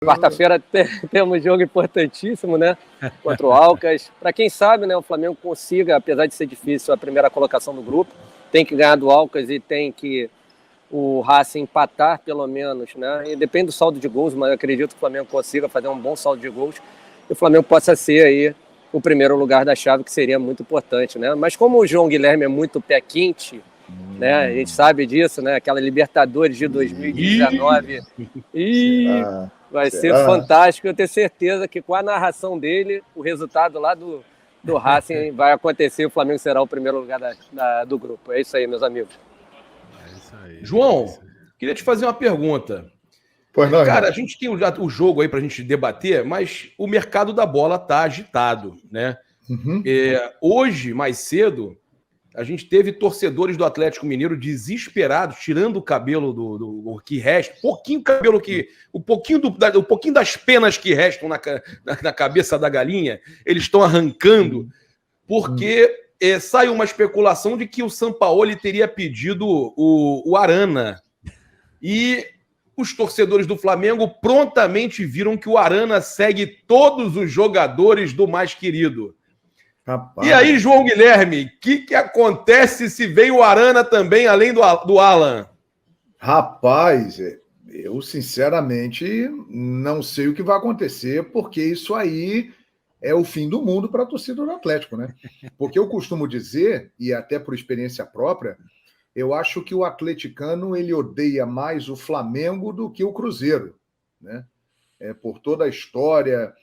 Quarta-feira temos jogo importantíssimo, né? Contra o Alcas. Para quem sabe, né, o Flamengo consiga, apesar de ser difícil, a primeira colocação do grupo, tem que ganhar do Alcas e tem que o Racing empatar, pelo menos, né? E depende do saldo de gols, mas eu acredito que o Flamengo consiga fazer um bom saldo de gols e o Flamengo possa ser aí o primeiro lugar da chave, que seria muito importante, né? Mas como o João Guilherme é muito pé quente, né? A gente sabe disso, né? Aquela Libertadores de 2019 vai ser fantástico. Eu tenho certeza que com a narração dele, o resultado lá do Racing vai acontecer. O Flamengo será o primeiro lugar do grupo. É isso aí, meus amigos. É isso aí. João, queria te fazer uma pergunta. Pois não, cara, a gente tem o jogo aí pra gente debater, mas o mercado da bola tá agitado, né? Uhum. Hoje, mais cedo, a gente teve torcedores do Atlético Mineiro desesperados, tirando o cabelo do que resta, pouquinho cabelo o pouquinho das penas que restam na cabeça da galinha, eles estão arrancando, porque saiu uma especulação de que o Sampaoli teria pedido o Arana. E os torcedores do Flamengo prontamente viram que o Arana segue todos os jogadores do mais querido. Rapaz. E aí, João Guilherme, o que acontece se vem o Arana também, além do Alan? Rapaz, eu sinceramente não sei o que vai acontecer, porque isso aí é o fim do mundo para a torcida do Atlético, né? Porque eu costumo dizer, e até por experiência própria, eu acho que o atleticano ele odeia mais o Flamengo do que o Cruzeiro, né? Por toda a história,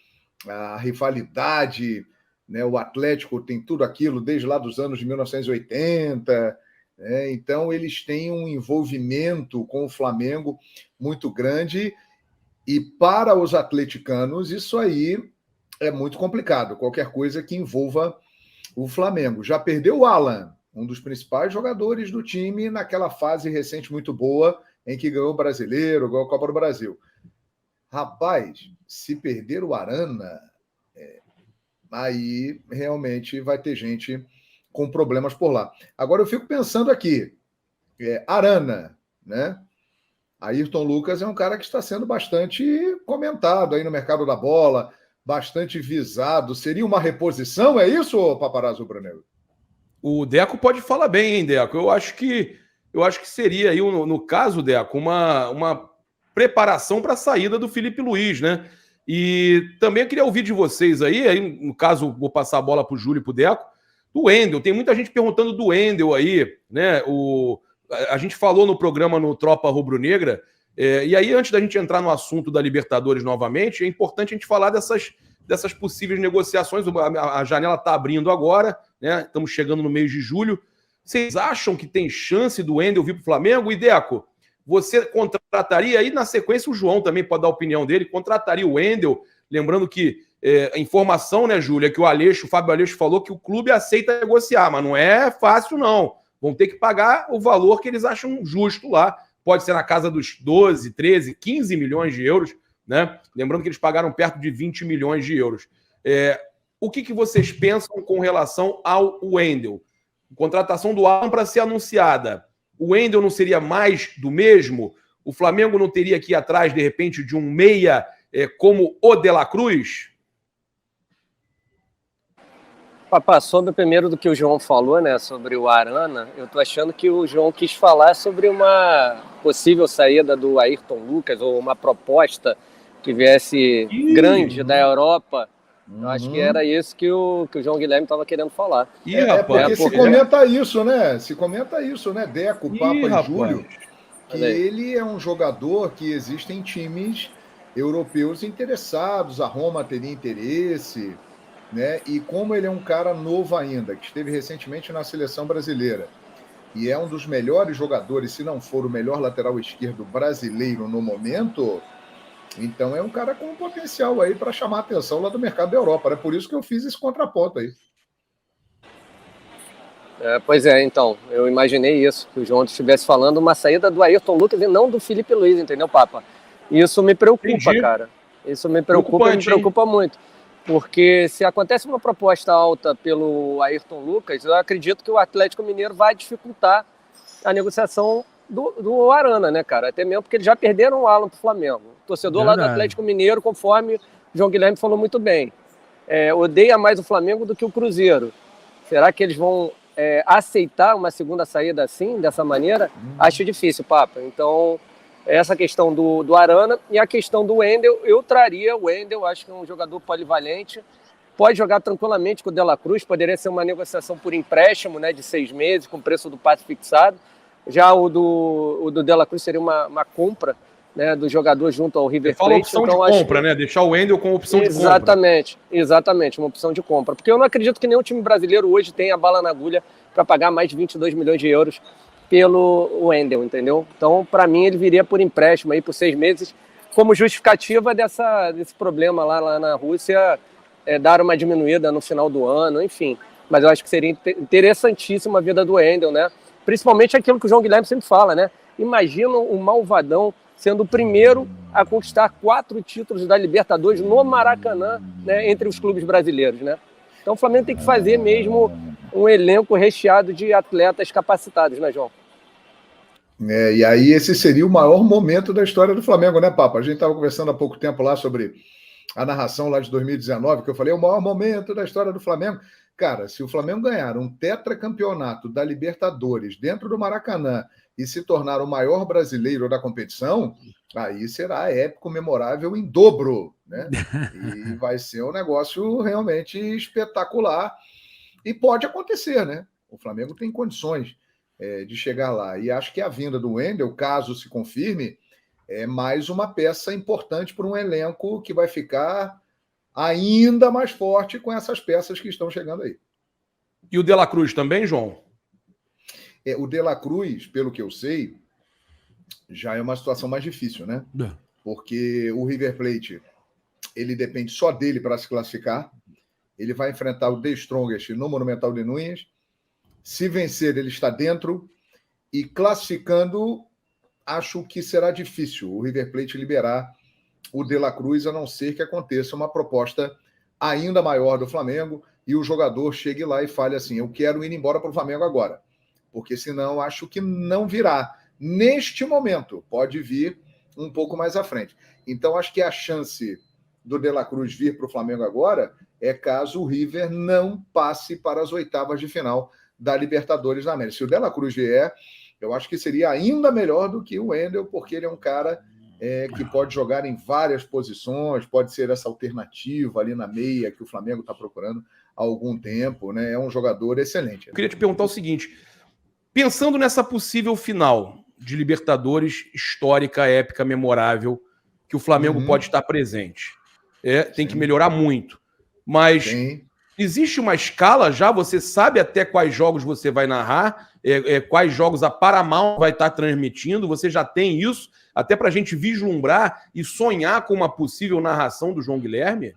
a rivalidade, né? O Atlético tem tudo aquilo desde lá dos anos de 1980, né? Então eles têm um envolvimento com o Flamengo muito grande e para os atleticanos isso aí é muito complicado, qualquer coisa que envolva o Flamengo. Já perdeu o Alan, um dos principais jogadores do time naquela fase recente muito boa em que ganhou o Brasileiro, ganhou a Copa do Brasil. Rapaz, se perder o Arana, aí realmente vai ter gente com problemas por lá. Agora eu fico pensando aqui, Arana, né? Ayrton Lucas é um cara que está sendo bastante comentado aí no mercado da bola, bastante visado. Seria uma reposição, é isso, Paparazzo Brunel? O Deco pode falar bem, hein, Deco? Eu acho que seria aí, no caso, Deco, uma preparação para a saída do Felipe Luiz, né? E também eu queria ouvir de vocês aí, no caso, vou passar a bola para o Júlio e para o Deco, do Wendel. Tem muita gente perguntando do Wendel aí, né? A gente falou no programa no Tropa Rubro-Negra, e aí, antes da gente entrar no assunto da Libertadores novamente, é importante a gente falar dessas possíveis negociações. A janela está abrindo agora, né? Estamos chegando no mês de julho. Vocês acham que tem chance do Wendel vir para o Flamengo? E, Deco, você contrataria, aí na sequência o João também pode dar a opinião dele, contrataria o Wendel, lembrando que a informação, né, Júlia, que o Fábio Aleixo falou que o clube aceita negociar, mas não é fácil, não. Vão ter que pagar o valor que eles acham justo lá. Pode ser na casa dos 12, 13, 15 milhões de euros, né? Lembrando que eles pagaram perto de 20 milhões de euros. O que vocês pensam com relação ao Wendel? Contratação do Alan para ser anunciada. O Wendel não seria mais do mesmo? O Flamengo não teria que ir atrás, de repente, de um meia como o De La Cruz? Papá, sobre primeiro do que o João falou, né, sobre o Arana, eu tô achando que o João quis falar sobre uma possível saída do Ayrton Lucas ou uma proposta que viesse grande da Europa. Eu acho que era isso que o João Guilherme estava querendo falar. Porque se comenta isso, né? Se comenta isso, né, Deco, Papa e Júlio, que ele é um jogador que existem times europeus interessados, a Roma teria interesse, né? E como ele é um cara novo ainda, que esteve recentemente na seleção brasileira e é um dos melhores jogadores, se não for o melhor lateral esquerdo brasileiro no momento, então é um cara com potencial aí para chamar a atenção lá do mercado da Europa. É por isso que eu fiz esse contraponto aí. Pois é, então, eu imaginei isso, que o João estivesse falando uma saída do Ayrton Lucas e não do Felipe Luiz, entendeu, Papa? Isso me preocupa, cara. Isso me preocupa muito. Porque se acontece uma proposta alta pelo Ayrton Lucas, eu acredito que o Atlético Mineiro vai dificultar a negociação do Arana, né, cara? Até mesmo porque eles já perderam o Alan pro Flamengo. O torcedor lá do Atlético Mineiro, conforme o João Guilherme falou muito bem, odeia mais o Flamengo do que o Cruzeiro. Será que eles vão aceitar uma segunda saída assim, dessa maneira? Acho difícil, Papa. Então, essa questão do Arana e a questão do Wendel, eu traria o Wendel, acho que é um jogador polivalente, pode jogar tranquilamente com o De La Cruz, poderia ser uma negociação por empréstimo, né, de 6 meses, com preço do passe fixado. Já o do De La Cruz seria uma compra, né, do jogador junto ao River Plate. Fala opção então, de compra, né? Deixar o Wendel com opção de compra. Exatamente, uma opção de compra. Porque eu não acredito que nenhum time brasileiro hoje tenha bala na agulha para pagar mais de 22 milhões de euros pelo Wendel, entendeu? Então, para mim, ele viria por empréstimo aí por 6 meses, como justificativa desse problema lá na Rússia, dar uma diminuída no final do ano, enfim. Mas eu acho que seria interessantíssima a vida do Wendel, né? Principalmente aquilo que o João Guilherme sempre fala, né? Imagina o Malvadão sendo o primeiro a conquistar 4 títulos da Libertadores no Maracanã, né, entre os clubes brasileiros, né? Então o Flamengo tem que fazer mesmo um elenco recheado de atletas capacitados, né, João? E aí esse seria o maior momento da história do Flamengo, né, Papa? A gente estava conversando há pouco tempo lá sobre a narração lá de 2019, que eu falei, o maior momento da história do Flamengo. Cara, se o Flamengo ganhar um tetracampeonato da Libertadores dentro do Maracanã e se tornar o maior brasileiro da competição, aí será épico, memorável em dobro, né? E vai ser um negócio realmente espetacular. E pode acontecer, né? O Flamengo tem condições de chegar lá. E acho que a vinda do Wendel, caso se confirme, é mais uma peça importante para um elenco que vai ficar ainda mais forte com essas peças que estão chegando aí. E o De La Cruz também, João? O De La Cruz, pelo que eu sei, já é uma situação mais difícil, né? Porque o River Plate, ele depende só dele para se classificar. Ele vai enfrentar o The Strongest no Monumental de Núñez. Se vencer, ele está dentro. E classificando, acho que será difícil o River Plate liberar o De La Cruz, a não ser que aconteça uma proposta ainda maior do Flamengo e o jogador chegue lá e fale assim, eu quero ir embora para o Flamengo agora. Porque senão acho que não virá. Neste momento, pode vir um pouco mais à frente. Então acho que a chance do De La Cruz vir para o Flamengo agora é caso o River não passe para as oitavas de final da Libertadores da América. Se o De La Cruz vier, eu acho que seria ainda melhor do que o Wendel, porque ele é um cara que pode jogar em várias posições, pode ser essa alternativa ali na meia que o Flamengo está procurando há algum tempo, né? É um jogador excelente. Eu queria te perguntar o seguinte, pensando nessa possível final de Libertadores histórica, épica, memorável, que o Flamengo pode estar presente, tem que melhorar muito, mas existe uma escala já? Você sabe até quais jogos você vai narrar, quais jogos a Paramount vai estar transmitindo, você já tem isso? Até para a gente vislumbrar e sonhar com uma possível narração do João Guilherme?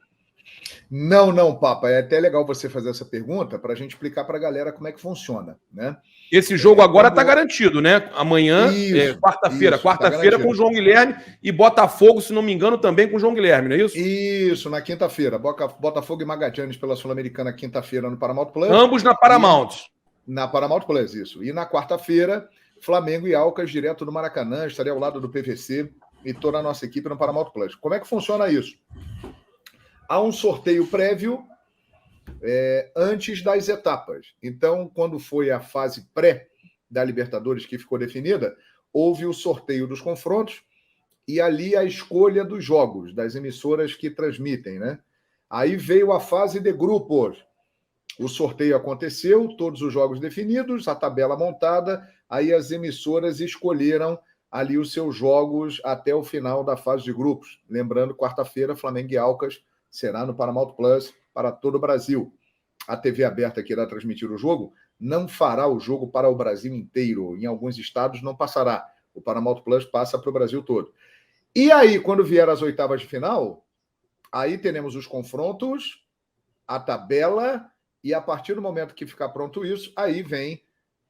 Não, Papa. É até legal você fazer essa pergunta para a gente explicar para a galera como é que funciona, né? Esse jogo agora está garantido, né? Amanhã, quarta-feira. Quarta-feira com o João Guilherme e Botafogo, se não me engano, também com o João Guilherme, não é isso? Isso, na quinta-feira. Botafogo e Magallanes pela Sul-Americana, quinta-feira no Paramount Plus. Ambos na Paramount. Na Paramount Plus, isso. E na quarta-feira, Flamengo e Alcas, direto do Maracanã. Estarei ao lado do PVC e toda a nossa equipe no Paramount Plus. Como é que funciona isso? Há um sorteio prévio antes das etapas. Então, quando foi a fase pré da Libertadores que ficou definida, houve o sorteio dos confrontos e ali a escolha dos jogos, das emissoras que transmitem, né? Aí veio a fase de grupos. O sorteio aconteceu, todos os jogos definidos, a tabela montada, aí as emissoras escolheram ali os seus jogos até o final da fase de grupos. Lembrando, quarta-feira, Flamengo e Alcas será no Paramount Plus para todo o Brasil. A TV aberta que irá transmitir o jogo não fará o jogo para o Brasil inteiro. Em alguns estados não passará. O Paramount Plus passa para o Brasil todo. E aí, quando vier as oitavas de final, aí teremos os confrontos, a tabela, e a partir do momento que ficar pronto isso, aí vem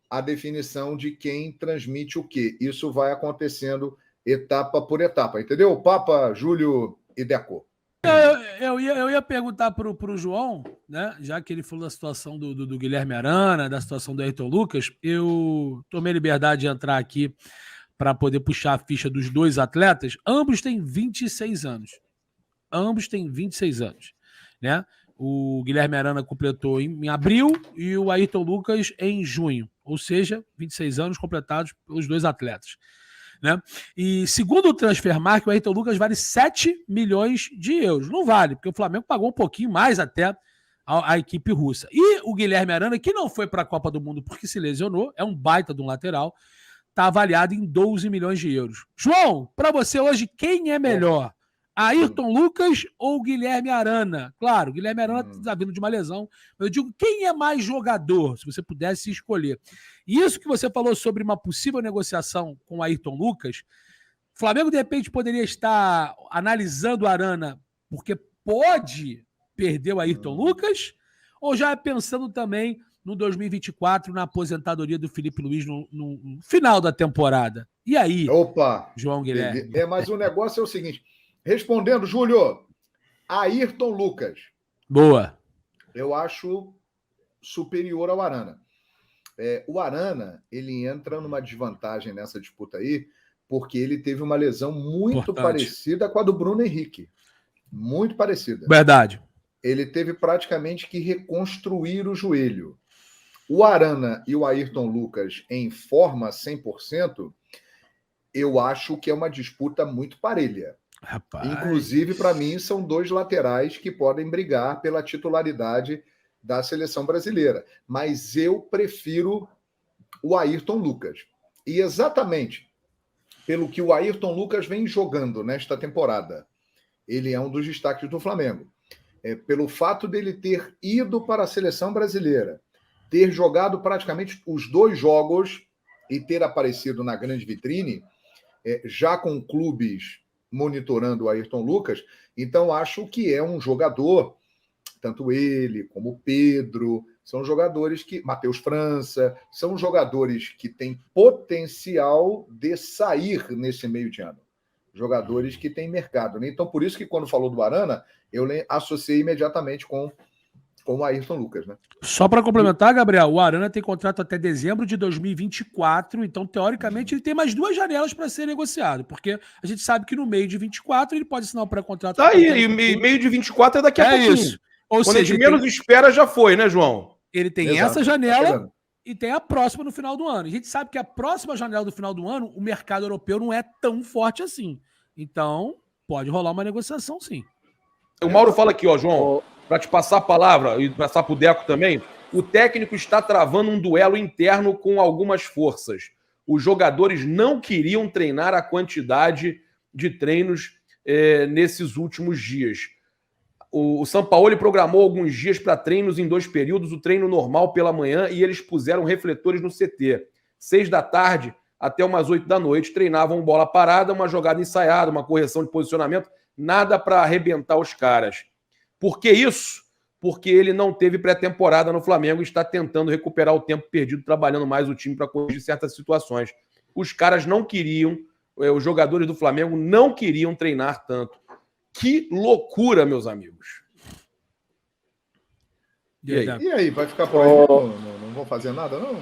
a definição de quem transmite o quê. Isso vai acontecendo etapa por etapa. Entendeu? Papa, Júlio e Deco. Eu ia perguntar pro João, né? Já que ele falou da situação do Guilherme Arana, da situação do Ayrton Lucas, eu tomei liberdade de entrar aqui para poder puxar a ficha dos dois atletas. Ambos têm 26 anos. Né? O Guilherme Arana completou em abril e o Ayrton Lucas em junho. Ou seja, 26 anos completados pelos dois atletas. Né? E segundo o Transfermarkt, o Ayrton Lucas vale 7 milhões de euros. Não vale, porque o Flamengo pagou um pouquinho mais até a equipe russa. E o Guilherme Arana, que não foi para a Copa do Mundo porque se lesionou, é um baita de um lateral, está avaliado em 12 milhões de euros. João, para você hoje, quem é melhor? Ayrton Lucas ou Guilherme Arana? Claro, Guilherme Arana está vindo de uma lesão. Eu digo, quem é mais jogador, se você pudesse escolher? E isso que você falou sobre uma possível negociação com o Ayrton Lucas, o Flamengo, de repente, poderia estar analisando o Arana porque pode perder o Ayrton Lucas? Ou já pensando também no 2024, na aposentadoria do Felipe Luiz no final da temporada? E aí, Opa, João Guilherme? Mas o negócio é o seguinte... Respondendo, Júlio, Ayrton Lucas. Boa. Eu acho superior ao Arana. O Arana, ele entra numa desvantagem nessa disputa aí, porque ele teve uma lesão muito parecida com a do Bruno Henrique. Muito parecida. Verdade. Ele teve praticamente que reconstruir o joelho. O Arana e o Ayrton Lucas em forma 100%, eu acho que é uma disputa muito parelha. Rapaz. Inclusive, para mim, são dois laterais que podem brigar pela titularidade da seleção brasileira. Mas eu prefiro o Ayrton Lucas. E exatamente pelo que o Ayrton Lucas vem jogando nesta temporada. Ele é um dos destaques do Flamengo. Pelo fato dele ter ido para a seleção brasileira, ter jogado praticamente os 2 jogos e ter aparecido na grande vitrine, já com clubes monitorando o Ayrton Lucas, então acho que é um jogador, tanto ele como o Pedro, são jogadores que, Matheus França, são jogadores que têm potencial de sair nesse meio de ano. Jogadores que têm mercado. Né? Então, por isso que quando falou do Arana, eu associei imediatamente com o Ayrton Lucas, né? Só para complementar, Gabriel, o Arana tem contrato até dezembro de 2024, então, teoricamente, ele tem mais 2 janelas para ser negociado, porque a gente sabe que no meio de 24 ele pode assinar um pré-contrato. Tá aí, e meio de 24 é daqui a pouquinho. Isso. Ou quando seja, a gente menos espera, já foi, né, João? Ele tem essa janela e tem a próxima no final do ano. A gente sabe que a próxima janela do final do ano, o mercado europeu não é tão forte assim. Então, pode rolar uma negociação, sim. O Mauro fala aqui, ó, João, para te passar a palavra e passar para o Deco também, o técnico está travando um duelo interno com algumas forças. Os jogadores não queriam treinar a quantidade de treinos nesses últimos dias. O Sampaoli programou alguns dias para treinos em 2 períodos, o treino normal pela manhã, e eles puseram refletores no CT. 6 da tarde até umas 8 da noite, treinavam bola parada, uma jogada ensaiada, uma correção de posicionamento, nada para arrebentar os caras. Por que isso? Porque ele não teve pré-temporada no Flamengo e está tentando recuperar o tempo perdido, trabalhando mais o time para corrigir certas situações. Os caras não queriam, os jogadores do Flamengo não queriam treinar tanto. Que loucura, meus amigos. E aí, vai ficar por aí? Não vou fazer nada, não?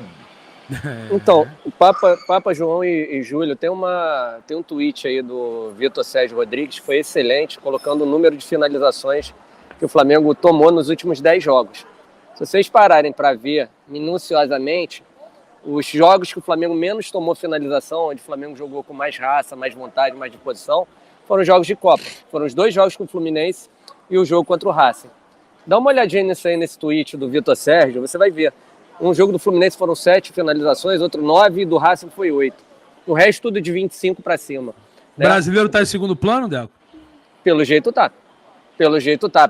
Então, o Papa João e Júlio, tem um tweet aí do Vitor Sérgio Rodrigues, que foi excelente, colocando o número de finalizações que o Flamengo tomou nos últimos 10 jogos. Se vocês pararem para ver minuciosamente, os jogos que o Flamengo menos tomou finalização, onde o Flamengo jogou com mais raça, mais vontade, mais disposição, foram jogos de Copa. Foram os 2 jogos com o Fluminense e o jogo contra o Racing. Dá uma olhadinha nisso aí, nesse tweet do Vitor Sérgio, você vai ver. Um jogo do Fluminense foram 7 finalizações, outro 9 e do Racing foi 8. O resto tudo de 25 para cima. Né? O brasileiro tá em segundo plano, Deco? Pelo jeito tá.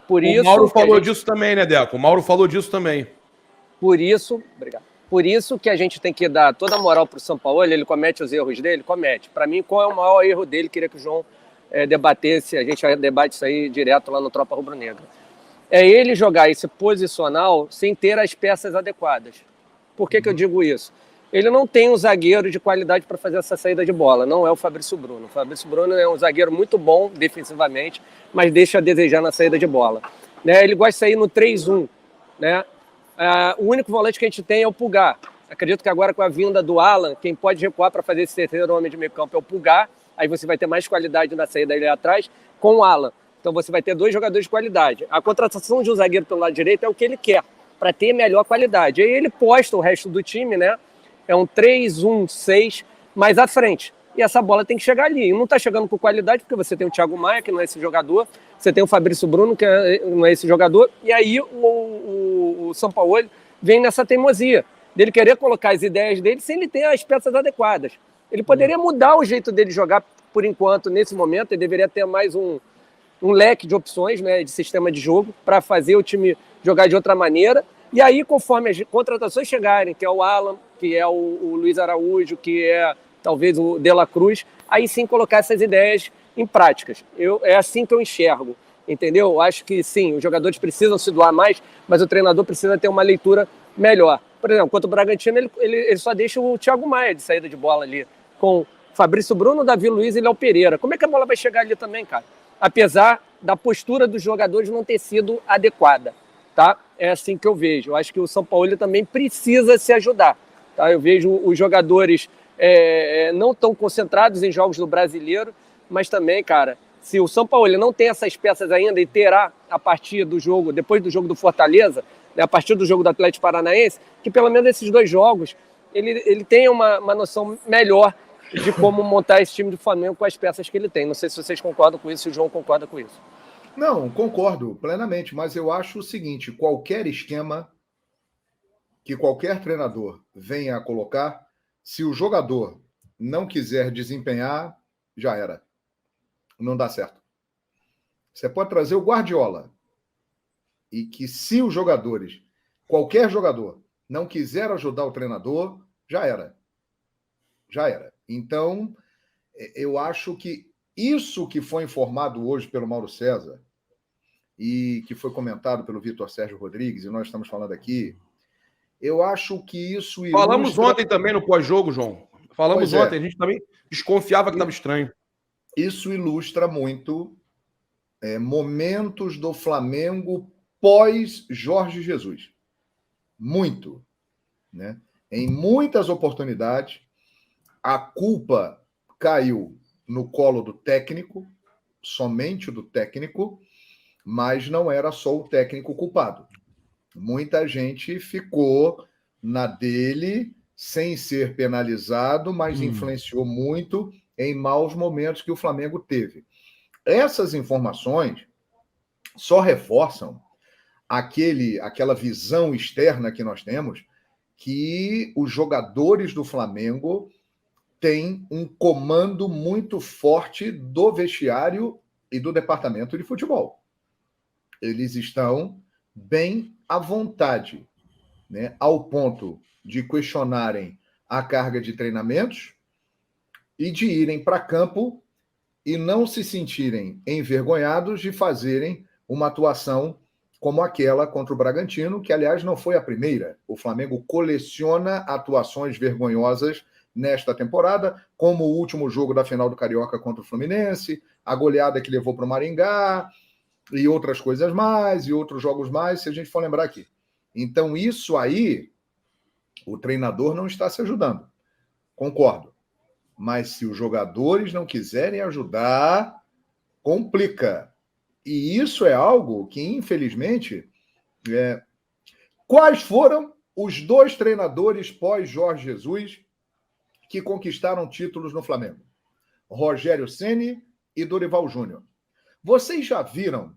Por isso, o Mauro falou disso também, né, Deco? O Mauro falou disso também. Por isso, obrigado. Por isso que a gente tem que dar toda a moral pro Sampaoli, ele comete os erros dele? Comete. Para mim, qual é o maior erro dele? Queria que o João debatesse, a gente debate isso aí direto lá no Tropa Rubro-Negra. É ele jogar esse posicional sem ter as peças adequadas. Por que eu digo isso? ele não tem um zagueiro de qualidade para fazer essa saída de bola. Não é o Fabrício Bruno. O Fabrício Bruno é um zagueiro muito bom defensivamente, mas deixa a desejar na saída de bola. Né? Ele gosta de sair no 3-1. Né? O único volante que a gente tem é o Pulgar. Acredito que agora com a vinda do Alan, quem pode recuar para fazer esse terceiro homem de meio campo é o Pulgar. Aí você vai ter mais qualidade na saída ali atrás com o Alan. Então você vai ter 2 jogadores de qualidade. A contratação de um zagueiro pelo lado direito é o que ele quer, para ter melhor qualidade. Aí ele posta o resto do time, né? É um 3-1-6 mais à frente. E essa bola tem que chegar ali. E não está chegando com qualidade, porque você tem o Thiago Maia, que não é esse jogador. Você tem o Fabrício Bruno, que não é esse jogador. E aí o São Paulo vem nessa teimosia dele querer colocar as ideias dele sem ele ter as peças adequadas. Ele poderia mudar o jeito dele jogar por enquanto, nesse momento. Ele deveria ter mais um leque de opções, né, de sistema de jogo, para fazer o time jogar de outra maneira. E aí, conforme as contratações chegarem, que é o Alan, que é o Luiz Araújo, que é talvez o De La Cruz, aí sim colocar essas ideias em práticas. É assim que eu enxergo, entendeu? Eu acho que sim, os jogadores precisam se doar mais, mas o treinador precisa ter uma leitura melhor. Por exemplo, contra o Bragantino, ele só deixa o Thiago Maia de saída de bola ali, com Fabrício Bruno, Davi Luiz e Léo Pereira. Como é que a bola vai chegar ali também, cara? Apesar da postura dos jogadores não ter sido adequada, tá? É assim que eu vejo. Eu acho que o São Paulo também precisa se ajudar, tá? Eu vejo os jogadores não tão concentrados em jogos do Brasileiro, mas também, cara, se o São Paulo não tem essas peças ainda e terá a partir do jogo, depois do jogo do Fortaleza, né, a partir do jogo do Atlético Paranaense, que pelo menos esses 2 jogos ele tenha uma noção melhor de como montar esse time do Flamengo com as peças que ele tem. Não sei se vocês concordam com isso, se o João concorda com isso. Não, concordo plenamente, mas eu acho o seguinte, qualquer esquema que qualquer treinador venha a colocar, se o jogador não quiser desempenhar, já era. Não dá certo. Você pode trazer o Guardiola e que se os jogadores, qualquer jogador, não quiser ajudar o treinador, já era. Já era. Então, eu acho que isso que foi informado hoje pelo Mauro César e que foi comentado pelo Vitor Sérgio Rodrigues, e nós estamos falando aqui, eu acho que isso ilustra... Falamos ontem também no pós-jogo, João. Falamos ontem, a gente também desconfiava que estava estranho. Isso ilustra muito momentos do Flamengo pós Jorge Jesus. Muito. Né? Em muitas oportunidades, a culpa caiu no colo do técnico, somente do técnico, mas não era só o técnico culpado. Muita gente ficou na dele, sem ser penalizado, mas influenciou muito em maus momentos que o Flamengo teve. Essas informações só reforçam aquela visão externa que nós temos, que os jogadores do Flamengo têm um comando muito forte do vestiário e do departamento de futebol. Eles estão bem à vontade, né, ao ponto de questionarem a carga de treinamentos e de irem para campo e não se sentirem envergonhados de fazerem uma atuação como aquela contra o Bragantino, que, aliás, não foi a primeira. O Flamengo coleciona atuações vergonhosas nesta temporada, como o último jogo da final do Carioca contra o Fluminense, a goleada que levou para o Maringá, e outras coisas mais, e outros jogos mais, se a gente for lembrar aqui. Então, isso aí, o treinador não está se ajudando. Concordo. Mas se os jogadores não quiserem ajudar, complica. E isso é algo que, infelizmente, quais foram os 2 treinadores pós-Jorge Jesus que conquistaram títulos no Flamengo? Rogério Ceni e Dorival Júnior. Vocês já viram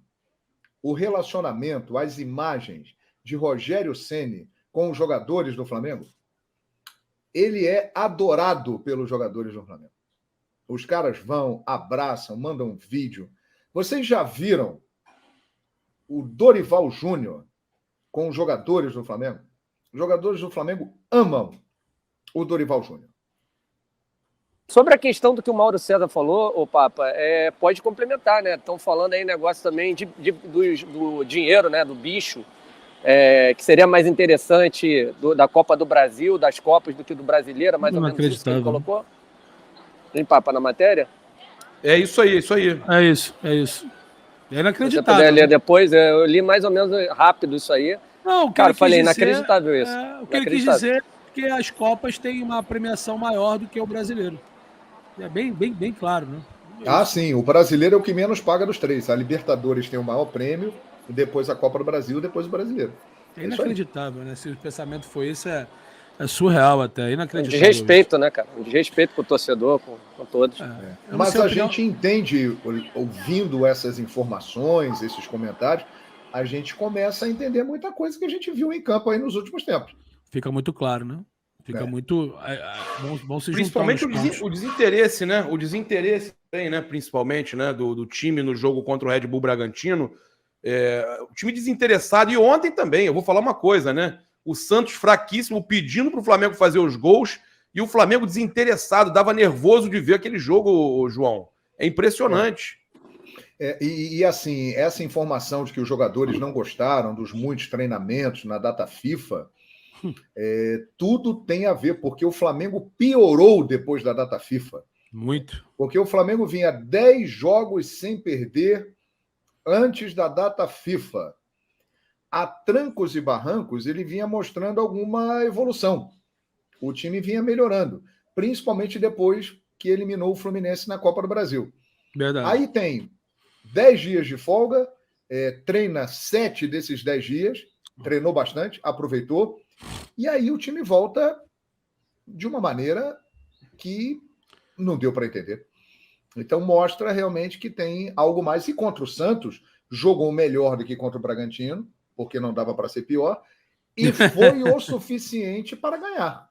o relacionamento, as imagens de Rogério Ceni com os jogadores do Flamengo? Ele é adorado pelos jogadores do Flamengo. Os caras vão, abraçam, mandam vídeo. Vocês já viram o Dorival Júnior com os jogadores do Flamengo? Os jogadores do Flamengo amam o Dorival Júnior. Sobre a questão do que o Mauro César falou, ô Papa, pode complementar, né? Estão falando aí negócio também do dinheiro, né? Do bicho. que seria mais interessante da Copa do Brasil, das Copas, do que do Brasileiro, mais ou menos isso que ele colocou? Tem papo na matéria? É isso aí, É isso. É inacreditável. Se você puder ler depois, eu li mais ou menos rápido isso aí. Não, cara, eu falei, inacreditável isso. O que ele quis dizer é que as Copas têm uma premiação maior do que o Brasileiro. É bem claro, né? Sim, o Brasileiro é o que menos paga dos três. A Libertadores tem o maior prêmio, depois a Copa do Brasil, depois o Brasileiro. É inacreditável, né? Se o pensamento foi esse, é surreal até, é inacreditável. Um desrespeito, né, cara? Um desrespeito com o torcedor, com todos. Mas a gente entende, ouvindo essas informações, esses comentários, a gente começa a entender muita coisa que a gente viu em campo aí nos últimos tempos. Fica muito claro, né? Fica muito... Vão se principalmente o desinteresse, né? O desinteresse tem, né? Principalmente, né? Do time no jogo contra o Red Bull Bragantino. O time desinteressado. E ontem também, eu vou falar uma coisa, né? O Santos fraquíssimo, pedindo para o Flamengo fazer os gols, e o Flamengo desinteressado, dava nervoso de ver aquele jogo, João. É impressionante. E assim, essa informação de que os jogadores não gostaram dos muitos treinamentos na data FIFA, tudo tem a ver, porque o Flamengo piorou depois da data FIFA. Muito. Porque o Flamengo vinha 10 jogos sem perder antes da data FIFA. A trancos e barrancos, ele vinha mostrando alguma evolução. O time vinha melhorando, principalmente depois que eliminou o Fluminense na Copa do Brasil. Verdade. Aí tem 10 dias de folga, treina 7 desses 10 dias, treinou bastante, aproveitou, e aí o time volta de uma maneira que não deu para entender. Então mostra realmente que tem algo mais. E contra o Santos, jogou melhor do que contra o Bragantino, porque não dava para ser pior, e foi o suficiente para ganhar.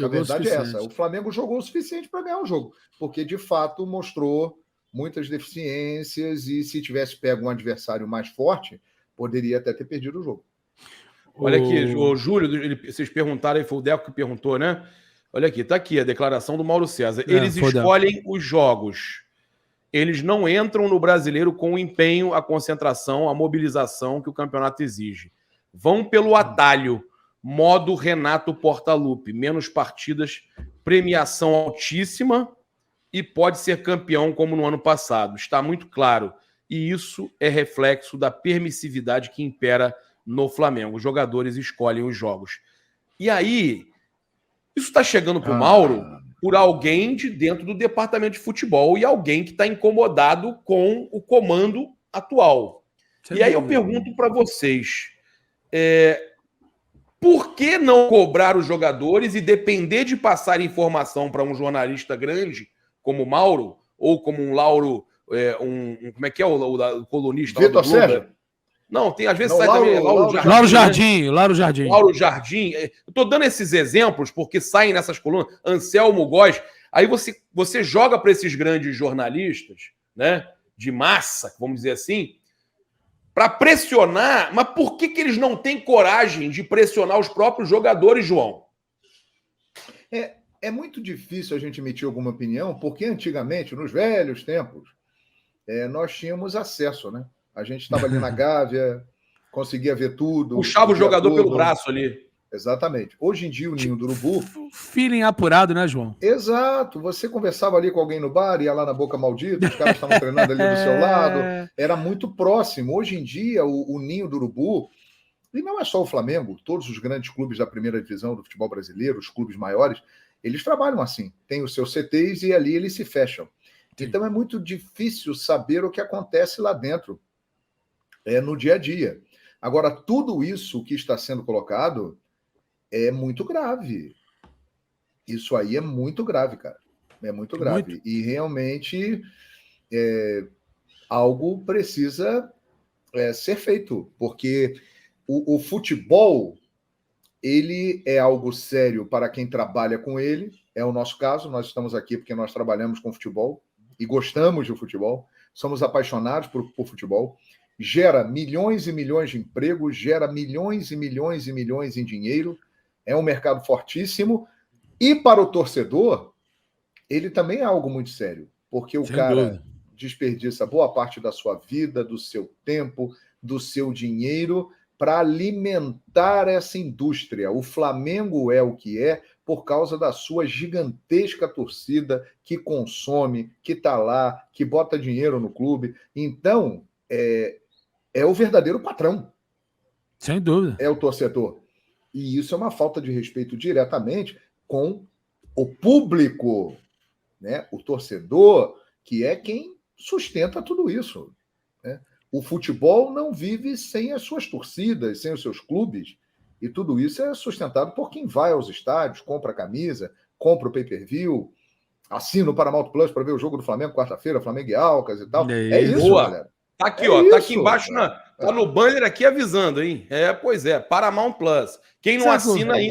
A verdade é essa. O Flamengo jogou o suficiente para ganhar o jogo, porque de fato mostrou muitas deficiências e se tivesse pego um adversário mais forte, poderia até ter perdido o jogo. Olha aqui, o Júlio, vocês perguntaram aí, foi o Deco que perguntou, né? Olha aqui, tá aqui a declaração do Mauro César. Eles escolhem os jogos. Eles não entram no Brasileiro com o empenho, a concentração, a mobilização que o campeonato exige. Vão pelo atalho, modo Renato Portaluppi, menos partidas, premiação altíssima e pode ser campeão como no ano passado. Está muito claro. E isso é reflexo da permissividade que impera no Flamengo. Os jogadores escolhem os jogos. E aí, isso está chegando para o Mauro por alguém de dentro do departamento de futebol e alguém que está incomodado com o comando atual. E aí eu pergunto para vocês, por que não cobrar os jogadores e depender de passar informação para um jornalista grande, como o Mauro, ou como um Lauro, como é que é o colunista? Vitor Sérgio? Não, tem às vezes não, sai Lauro, também Lauro Jardim. Lauro Jardim. Eu estou dando esses exemplos porque saem nessas colunas. Anselmo Góes. Aí você joga para esses grandes jornalistas, né, de massa, vamos dizer assim, para pressionar. Mas por que eles não têm coragem de pressionar os próprios jogadores, João? É muito difícil a gente emitir alguma opinião, porque antigamente, nos velhos tempos, nós tínhamos acesso, né? A gente estava ali na Gávea, conseguia ver tudo. Puxava o jogador pelo braço ali. Exatamente. Hoje em dia, o Ninho do Urubu... Feeling apurado, né, João? Exato. Você conversava ali com alguém no bar, ia lá na Boca Maldita, os caras estavam treinando ali do seu lado. Era muito próximo. Hoje em dia, o Ninho do Urubu... E não é só o Flamengo, todos os grandes clubes da primeira divisão do futebol brasileiro, os clubes maiores, eles trabalham assim. Tem os seus CTs e ali eles se fecham. Então é muito difícil saber o que acontece lá dentro. No dia a dia. Agora, tudo isso que está sendo colocado é muito grave. Isso aí é muito grave, cara. É muito grave. Muito. E realmente algo precisa ser feito, porque o futebol, ele é algo sério para quem trabalha com ele. É o nosso caso, nós estamos aqui porque nós trabalhamos com futebol e gostamos de futebol, somos apaixonados por futebol. Gera milhões e milhões de empregos, gera milhões e milhões e milhões em dinheiro, é um mercado fortíssimo, e para o torcedor, ele também é algo muito sério, porque o cara desperdiça boa parte da sua vida, do seu tempo, do seu dinheiro, para alimentar essa indústria. O Flamengo é o que é por causa da sua gigantesca torcida que consome, que está lá, que bota dinheiro no clube. Então, é o verdadeiro patrão. Sem dúvida. É o torcedor. E isso é uma falta de respeito diretamente com o público, né? O torcedor, que é quem sustenta tudo isso, né? O futebol não vive sem as suas torcidas, sem os seus clubes, e tudo isso é sustentado por quem vai aos estádios, compra a camisa, compra o pay-per-view, assina o Paramount Plus para ver o jogo do Flamengo quarta-feira, Flamengo e Alcas e tal. É isso, boa, galera. Tá aqui, ó, tá aqui embaixo, tá no banner aqui avisando, hein? Pois é, Paramount Plus. Quem não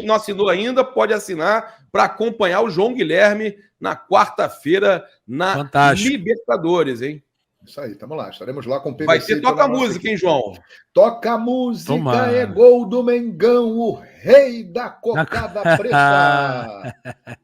não assinou ainda, pode assinar para acompanhar o João Guilherme na quarta-feira na Libertadores, hein? Isso aí, tamo lá. Estaremos lá com o PVC. Vai ter toca-música, hein, João? Toca-música é gol do Mengão, o rei da cocada preta.